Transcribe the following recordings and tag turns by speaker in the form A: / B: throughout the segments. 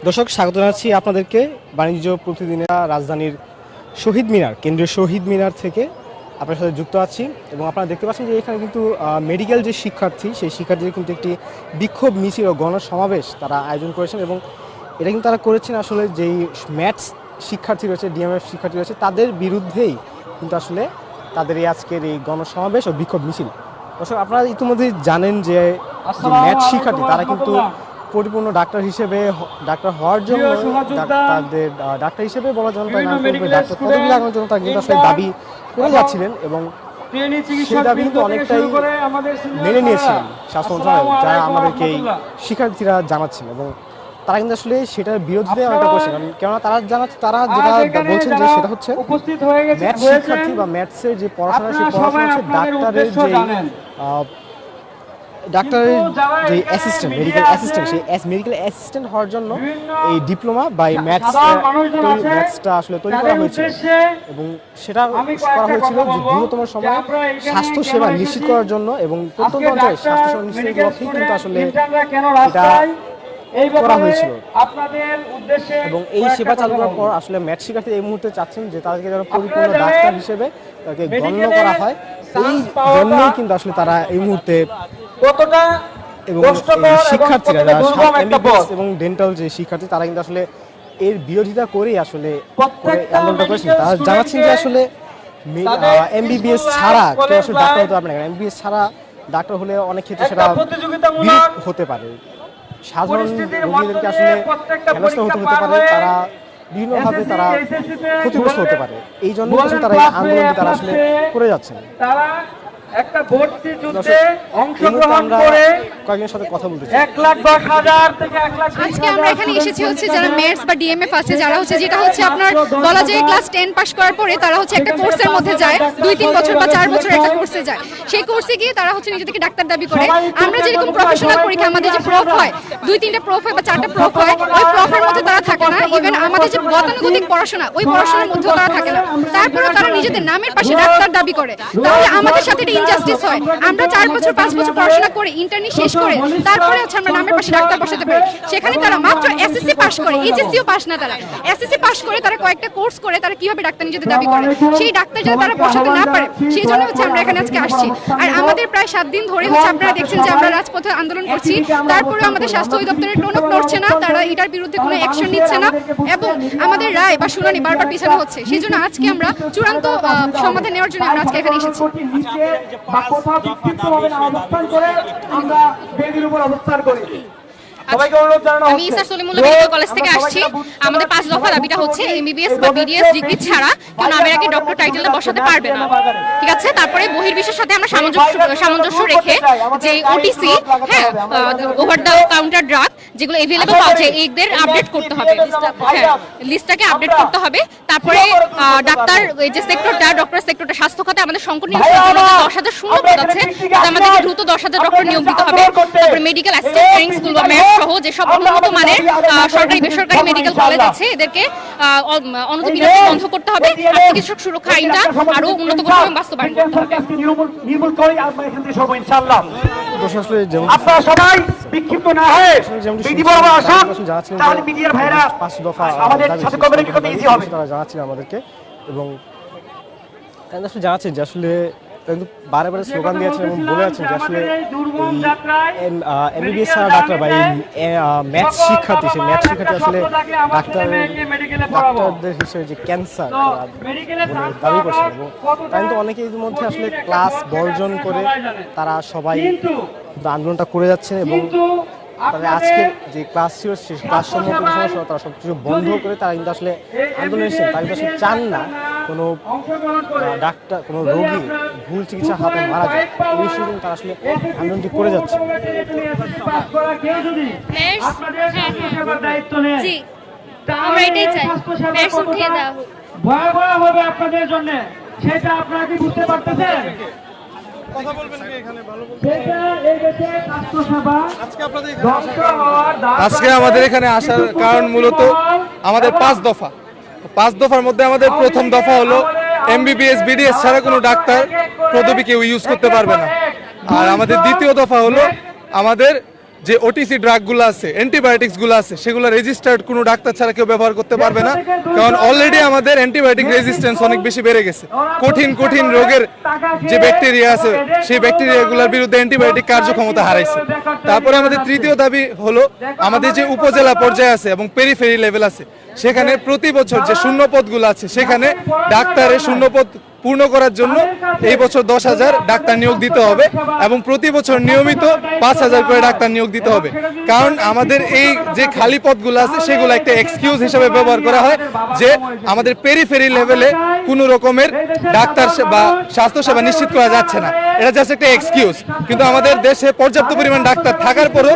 A: দর্শক, স্বাগত জানাচ্ছি আপনাদেরকে বাণিজ্য প্রতিদিনের রাজধানীর শহীদ মিনার, কেন্দ্রীয় শহীদ মিনার থেকে আপনার সাথে যুক্ত আছি। এবং আপনারা দেখতে পাচ্ছেন যে এখানে কিন্তু মেডিকেল যে শিক্ষার্থী, সেই শিক্ষার্থীদের কিন্তু একটি বিক্ষোভ মিছিল ও গণসমাবেশ তারা আয়োজন করেছেন। এবং এটা কিন্তু তারা করেছেন আসলে যেই ম্যাথস শিক্ষার্থী রয়েছে, ডিএমএফ শিক্ষার্থী রয়েছে, তাদের বিরুদ্ধেই কিন্তু আসলে তাদের এই আজকের এই গণসমাবেশ ও বিক্ষোভ মিছিল। দর্শক, আপনারা ইতিমধ্যে জানেন যে ম্যাথস শিক্ষার্থী তারা কিন্তু পরিপূর্ণ ডাক্তার হিসেবে ডাক্তার হওয়ার জন্য তাদের ডাক্তার হিসেবে বলা জন্য ডাক্তার পদবি লাগানোর জন্য তারা কিন্তু আসলে দাবি করে যাচ্ছিলেন। এবং সেই দাবি কিন্তু অনেকটাই মেনে নিয়েছিলেন স্বাস্থ্য মন্ত্রণালয়, যারা আমাদেরকে এই শিক্ষার্থীরা জানাচ্ছেন। এবং তারা কিন্তু আসলে সেটার বিরোধিতায় অনেকটা করছেন, কেননা তারা যেটা বলছেন যে সেটা হচ্ছে ম্যাথস শিক্ষার্থী বা ম্যাথসের যে পড়াশোনা, সেই পড়াশোনা হচ্ছে ডাক্তারের যে অ্যাসিস্ট্যান্ট, মেডিকেল অ্যাসিস্ট্যান্ট, সেই মেডিকেল অ্যাসিস্ট্যান্ট হওয়ার জন্য এই ডিপ্লোমা বা ম্যাথসটা আসলে তৈরি করা হয়েছিল। এবং সেটা করা হয়েছিল যে দ্রুততম সময়ে স্বাস্থ্য সেবা নিশ্চিত করার জন্য এবং প্রত্যন্ত অঞ্চলে স্বাস্থ্য সেবা নিশ্চিতের লক্ষ্যেই কিন্তু আসলে এটা করা হয়েছিল। এবং এই সেবা চালু করার পর আসলে ম্যাথস শিক্ষার্থী এই মুহূর্তে চাচ্ছেন যে তাদেরকে যেন পরিপূর্ণ ডাক্তার হিসেবে তাকে গণ্য করা হয়। এই জন্যই কিন্তু আসলে তারা এই মুহূর্তে এবং শিক্ষার্থীরা যারা এমবিবিএস এবং ডেন্টাল যে শিক্ষার্থী, তারা কিন্তু আসলে এর বিরোধিতা করেই আসলে আন্দোলনটা করেছেন। তারা জানাচ্ছেন যে আসলে এমবিবিএস ছাড়া কেউ আসলে ডাক্তার হতে পারবে না। এমবিবিএস ছাড়া ডাক্তার হলে অনেক ক্ষেত্রে সেটা বিরূপ হতে পারে, সাধারণ রোগীদেরকে আসলে হেনস্থা হতে পারে, তারা বিভিন্নভাবে তারা ক্ষতিগ্রস্ত হতে পারে। এই জন্য তারা এই আন্দোলনটি তারা আসলে করে যাচ্ছেন।
B: একটা ভর্তি যুদ্ধে অংশগ্রহণ করে
A: কয়েকজনের সাথে কথা বলতে
B: 1,10,000 থেকে 1,20,000
C: আজকে আমরা এখানে এসেছি হচ্ছে যারা মেটস বা ডিএমএফ আছে, যারা হচ্ছে যেটা হচ্ছে আপনার বলা যায় ক্লাস 10 পাস করার পরে তারা হচ্ছে একটা কোর্সের মধ্যে যায়, 2-3 বছর বা 4 বছর একটা কোর্সে যায়। সেই কোর্সে গিয়ে তারা হচ্ছে নিজেদেরকে ডাক্তার দাবি করে। আমরা যেরকম প্রফেশনাল পরীক্ষা আমাদের যে প্রফ হয়, 2-3টা প্রফ হয় বা 4টা প্রফ হয়, ওই প্রফের মধ্যে তারা থাকে না। ইভেন আমাদের যে গতানুগতিক পড়াশোনা, ওই পড়াশোনার মধ্যেও তারা থাকে না। তারপরেও তারা নিজেদের নামের পাশে ডাক্তার দাবি করে। তাহলে আমাদের সাথে এটা ইনজাস্টিস হয়। আমরা 4 বছর 5 বছর পড়াশোনা করে ইন্টার্নি শেষ করে তারপরে হচ্ছে আমরা নামের পাশে ডাক্তার বসাতে পারি। সেখানে তারা মাত্র এসএসসি পাস করে, এইচএসসিও পাস না, তারা এসএসসি পাস করে তারা কয়েকটা কোর্স করে তারা কিভাবে ডাক্তার নিজেদের দাবি করে, সেই ডাক্তার যাতে তারা বসাতে না পারে, সেই জন্য হচ্ছে আমরা এখানে আজকে আসছি। আর আমাদের প্রায় 7 দিন ধরে হচ্ছে আপনারা দেখছেন যে আমরা রাজপথে আন্দোলন করছি। তারপরে আমাদের স্বাস্থ্য অধিদপ্তরের টনক নড়ছে না, তারা এটার বিরুদ্ধে কোনো অ্যাকশন নিচ্ছে না এবং আমাদের রায় বা শুনানি বারবার পিছানো হচ্ছে। সেই জন্য আজকে আমরা চূড়ান্ত সমাধান নেওয়ার জন্য আমরা আজকে এখানে এসেছি।
D: আমি ইসা সলিমুল্লাহ মেডিকেল কলেজ থেকে আসছি। আমাদের 5 দফা দাবিটা হচ্ছে এমবিবিএস বা বিডিএস ডিগ্রি ছাড়া কেউ নামের আগে ডক্টর টাইটেলটা বসাতে পারবে না, ঠিক আছে। তারপরে বহির্বিশ্বের সাথে আমরা সামঞ্জস্য রেখে যে ওটিসি, হ্যাঁ, ওভার দ্য কাউন্টার ড্রাগ যেগুলো এভেলেবল পাওয়া যায়, এদের আপডেট করতে হবে, লিস্টটাকে আপডেট করতে হবে। তারপরে ডাক্তার যে সেক্টরটা, ডক্টর সেক্টরটা, স্বাস্থ্য খাতে আমাদের সংকট নিয়ে 10,000 শূন্য পদ আছে, আমাদেরকে দ্রুত 10,000 ডক্টর নিয়োগ দিতে হবে। তারপরে মেডিকেল অ্যাসিস্ট্যান্ট ট্রেনিং স্কুল বা ম্যাথ সহ যেসব উন্নত মানের সরকারি বেসরকারি মেডিকেল কলেজ আছে, এদেরকে অনতিবিলম্বে বন্ধ করতে হবে। আর চিকিৎসক সুরক্ষা আইনটা আরো উন্নত করতে এবং বাস্তবায়ন করতে হবে।
B: আপনারা সবাই বিক্ষিপ্ত না হয়ে বিডি বরাবর আসুন, তাহলে মিডিয়ার ভাইরা
A: 5 দফা
B: আমাদের সাথে কমিউনিকেট করতে ইজি হবে।
A: তারা জানাচ্ছেন আমাদেরকে এবং আসলে জানাচ্ছেন যে আসলে কিন্তু বারে বারে স্লোগান দিয়েছেন এবং বলে যাচ্ছেন যে আসলে এমবিবিএস ছাড়া ডাক্তার বা ম্যাথস শিক্ষার্থী, সেই ম্যাথস শিক্ষার্থী আসলে ডাক্তারদের হিসেবে যে ক্যান্সার দাবি করছেন। এবং তাই কিন্তু অনেকে এর মধ্যে আসলে ক্লাস বর্জন করে তারা সবাই আন্দোলনটা করে যাচ্ছেন। এবং তাদের আজকের যে ক্লাস ছিল সেই ক্লাস সমস্যা তারা সব কিছু বন্ধ করে তারা কিন্তু আসলে আন্দোলন এসেছেন। তারা কিন্তু আসলে চান না কোনো ডাক্তার, কোনো রোগী ভুল চিকিৎসার হাতে মারা যায়। এই বিষয়ে কিন্তু তারা আসলে আন্দোলনটি করে যাচ্ছে।
D: আমরা এটাই চাই, ম্যাথস উঠিয়ে দাও।
B: ভয়াবহ হবে আপনাদের জন্য, সেটা আপনারা কি বুঝতে পারতেছেন?
E: আজকে আমাদের এখানে আসার কারণ মূলত আমাদের 5 দফার মধ্যে আমাদের প্রথম দফা হলো এমবিবিএস বিডিএস ছাড়া কোনো ডাক্তার পদবি কেউ ইউজ করতে পারবে না। আর আমাদের দ্বিতীয় দফা হলো আমাদের যে ওটিসি ড্রাগগুলো আছে, অ্যান্টিবায়োটিক্সগুলো আছে, সেগুলো রেজিস্টার্ড কোনো ডাক্তার ছাড়া কেউ ব্যবহার করতে পারবে না। কারণ অলরেডি আমাদের অ্যান্টিবায়োটিক রেজিস্ট্যান্স অনেক বেশি বেড়ে গেছে। কঠিন কঠিন রোগের যে ব্যাকটেরিয়া আছে, সেই ব্যাকটেরিয়াগুলোর বিরুদ্ধে অ্যান্টিবায়োটিক কার্যক্ষমতা হারাইছে। তারপরে আমাদের তৃতীয় দাবি হলো, আমাদের যে উপজেলা পর্যায়ে আছে এবং পেরিফেরি লেভেল আছে, সেখানে প্রতি বছর যে শূন্যপদগুলো আছে, সেখানে ডাক্তারের শূন্যপদ পূর্ণ করার জন্য এই বছর 10,000 ডাক্তার নিয়োগ দিতে হবে এবং প্রতি বছর নিয়মিত 5,000 করে ডাক্তার নিয়োগ দিতে হবে। কারণ আমাদের এই যে খালি পদগুলো আছে, সেগুলো একটা এক্সকিউজ হিসেবে ব্যবহার করা হয় যে আমাদের পেরিফেরি লেভেলে কোনো রকমের ডাক্তার বা স্বাস্থ্যসেবা নিশ্চিত করা যাচ্ছে না। এটা জাস্ট একটা এক্সকিউজ। কিন্তু আমাদের দেশে পর্যাপ্ত পরিমাণ ডাক্তার থাকার পরও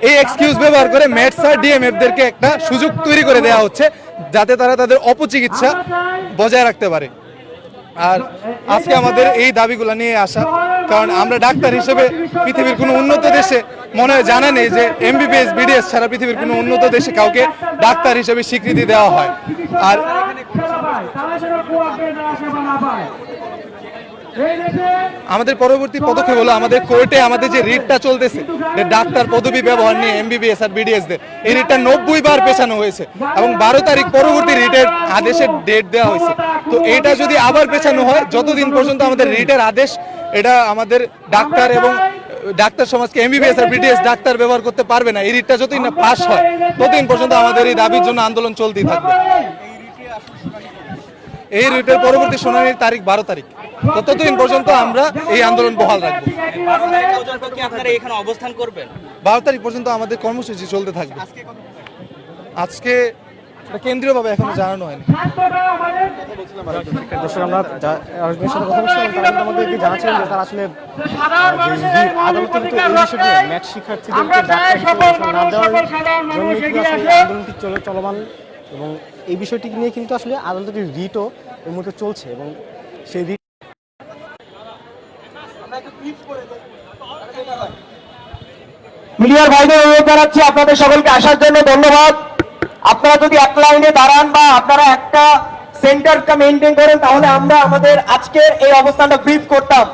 E: এই এক্সকিউজ ব্যবহার করে ম্যাটস আর ডিএমএফদেরকে একটা সুযোগ তৈরি করে দেওয়া হচ্ছে, যাতে তারা তাদের অপচিকিৎসা বজায় রাখতে পারে। আর আজকে আমাদের এই দাবিগুলো নিয়ে আসা, কারণ আমরা ডাক্তার হিসেবে পৃথিবীর কোনো উন্নত দেশে মনে হয় জানা নেই যে এমবিবিএস বিডিএস ছাড়া পৃথিবীর কোনো উন্নত দেশে কাউকে ডাক্তার হিসেবে স্বীকৃতি দেওয়া হয়। আর আমাদের পরবর্তী পদক্ষেপ হলো, আমাদের কোর্টে আমাদের যে রিটটা চলতেছে, যে ডাক্তার পদবি ব্যবহার নিয়ে এমবিবিএস আর বিডিএস দের, এই রিটটা 90 বার পেছানো হয়েছে এবং 12 তারিখ পরবর্তী রিটের আদেশের ডেট দেওয়া হয়েছে। তো এটা যদি আবার পেছানো হয়, যতদিন পর্যন্ত আমাদের রিটের আদেশ, এটা আমাদের ডাক্তার এবং ডাক্তার সমাজকে এমবিবিএস আর বিডিএস ডাক্তার ব্যবহার করতে পারবে না, এই রিটটা যতদিন না পাস হয়, ততদিন পর্যন্ত আমাদের এই দাবির জন্য আন্দোলন চলতেই থাকবে। এই রিটের পরবর্তী শুনানির তারিখ 12 তারিখ, ততদিন পর্যন্ত আমরা এই আন্দোলন বহাল রাখবো। 12 তারিখ পর্যন্ত আমাদের কর্মসূচি চলতে থাকবে। আজকে কেন্দ্রীয়ভাবে এখনো জানানো হয়নি।
A: দর্শক, আমরা আরেকজনের সাথে কথা বলছিলাম, তারা কিন্তু আমাদেরকে জানাচ্ছিলেন যে তারা আসলে আদালতে কিন্তু এই বিষয়টি ম্যাথ শিক্ষার্থীদেরকে ডাক্তার হিসেবে না দেওয়ার জন্য কিন্তু আসলে এই আন্দোলনটি চলমান, এবং এই বিষয়টি নিয়ে কিন্তু আসলে আদালতের রিটও এই মুহূর্তে চলছে এবং সেই রিট
B: মিডিয়ার ভাইদের অনুরোধ জানাচ্ছি আপনাদের সকলকে আসার জন্য ধন্যবাদ। আপনারা যদি এক লাইনে দাঁড়ান বা আপনারা একটা সেন্টারটা মেনটেন করেন, তাহলে আমরা আমাদের আজকের এই অবস্থানটা ব্রিফ করতাম।